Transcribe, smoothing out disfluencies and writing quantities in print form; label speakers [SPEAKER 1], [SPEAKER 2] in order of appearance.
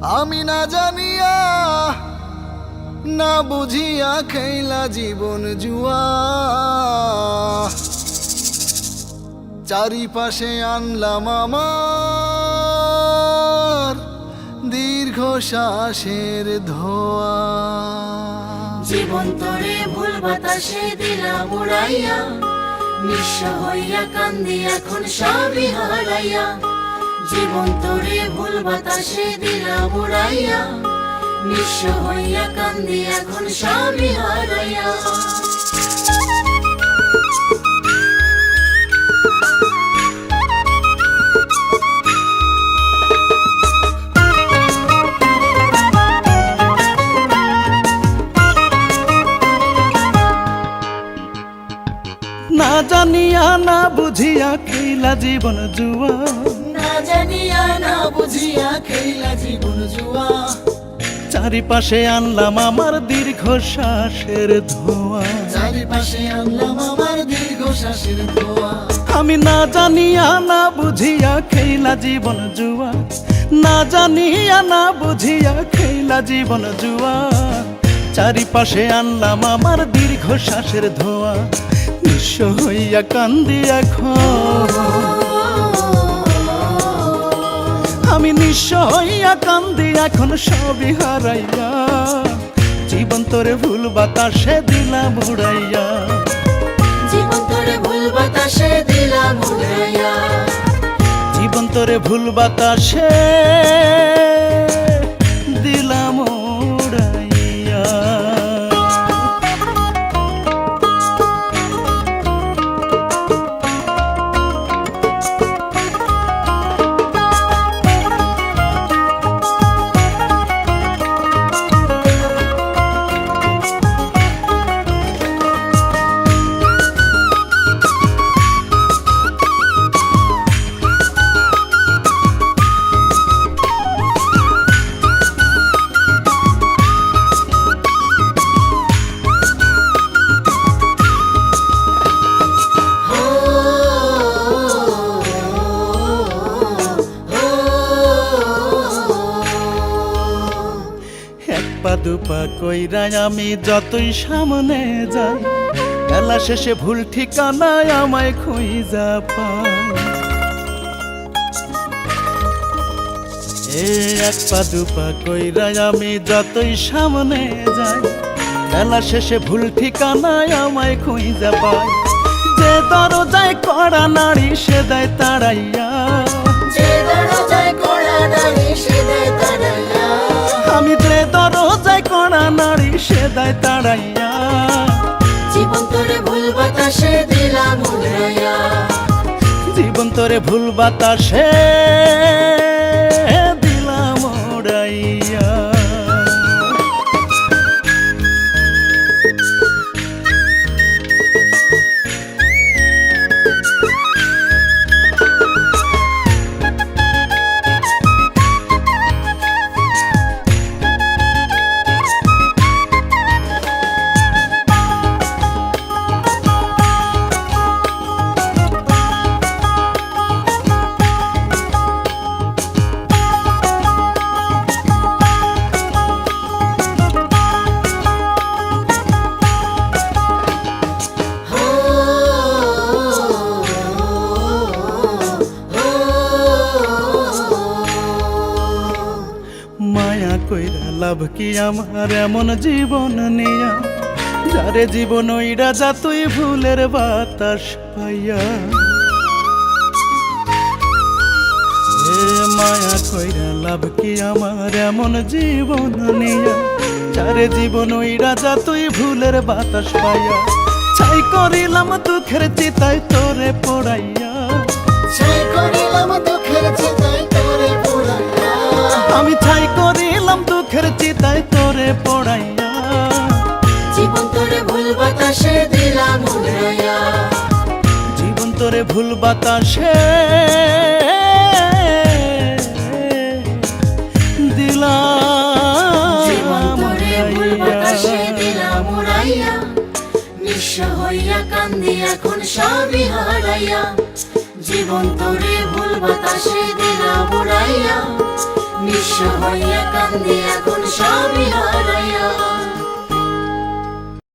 [SPEAKER 1] আমি না জানিয়া না বুঝিয়া খেলা জীবন জুয়া, চারিপাশে আনলাম আমার দীর্ঘশ্বাসের ধোয়া।
[SPEAKER 2] জীবন তোরে ভুল বাতাসে দিলাম উড়াইয়া, নিঃস্ব হইয়া কান্দি এখন সবই হারাইয়া। জীবন তোরে ভুল বাতাসে দিলাম উড়াইয়া, নিঃস্ব হইয়া কান্দি এখন সবই হারাইয়া।
[SPEAKER 3] না জানিয়া না বুঝিয়া খেলা জীবন জুয়া,
[SPEAKER 2] না জানিয়া না বুঝিয়া খেলা জীবন জুয়া।
[SPEAKER 3] চারিপাশে আনলাম আমার দীর্ঘশ্বাসের ধোয়া।
[SPEAKER 1] চারিপাশে আনলাম আমার দীর্ঘশ্বাসের ধোয়া।
[SPEAKER 3] আমি না জানিয়া না বুঝিয়া খেলা জীবন জুয়া, না জানিয়া না বুঝিয়া খেলা জীবন জুয়া। চারিপাশে আনলাম আমার দীর্ঘশ্বাসের ধোয়া, নিঃস্ব হইয়া কান্দি এখন আমি, নিঃস্ব হইয়া কান্দি এখন সবই হারাইয়া। জীবন তোরে ভুল বাতাসে দিলাম উড়াইয়া,
[SPEAKER 2] জীবন তোরে ভুল বাতাসে দিলাম উড়াইয়া।
[SPEAKER 3] জীবন তোরে ভুল বাতাসে দিলাম উড়াইয়া। পা দুপা কইরা আমি যতই সামনে যাই, বেলা শেষে ভুল ঠিকানায় আমায় খুঁজা পাই। এক পা দুপা কইরা আমি যতই সামনে যাই, বেলা শেষে ভুল ঠিকানায় আমায় খুঁজা পাই। যে দরজায় কড়া নাড়ি সে দেয় তাড়াইয়া,
[SPEAKER 2] যে দরজায় কড়া নাড়ি সে দেয় তাড়াইয়া।
[SPEAKER 3] আমি যে দরজায় কড়া নাড়ি সে দেয় তাড়াইয়া।
[SPEAKER 2] জীবন তোরে ভুল বাতাসে দিলাম উড়াইয়া,
[SPEAKER 3] জীবন তোরে ভুল বাতাসে দিলাম উড়াইয়া। মায়া কইরা লাভ কি আমার এমন জীবন নিয়া, যারে জীবন ওইরা যা তুই ভুলের বাতাস পাইয়া। মায়া কইরা লাভ কি আমার এমন জীবন নিয়া, যারে জীবন ওইরা যা তুই ভুলের বাতাস পাইয়া। ছাই করিলাম দুঃখের চিতায় তোরে পড়াইয়া,
[SPEAKER 2] ছাই করিলাম দুঃখের চিতায় তোরে পড়াইয়া।
[SPEAKER 3] আমি ছাই করিলাম দুঃখের চিতায় তোরে পড়াইয়া।
[SPEAKER 2] জীবন তোরে ভুল বাতাসে দিলাম উড়াইয়া,
[SPEAKER 3] জীবন তোরে ভুল বাতাসে দিলাম।
[SPEAKER 2] জীবন তোরে ভুল বাতাসে দিলাম উড়াইয়া, নিঃস্ব হইয়া কান্দি এখন সবই হারাইয়া। জীবন তোরে ভুল বাতাসে দিলাম উড়াইয়া, নিঃস্ব হইয়া কান্দি এখন সবই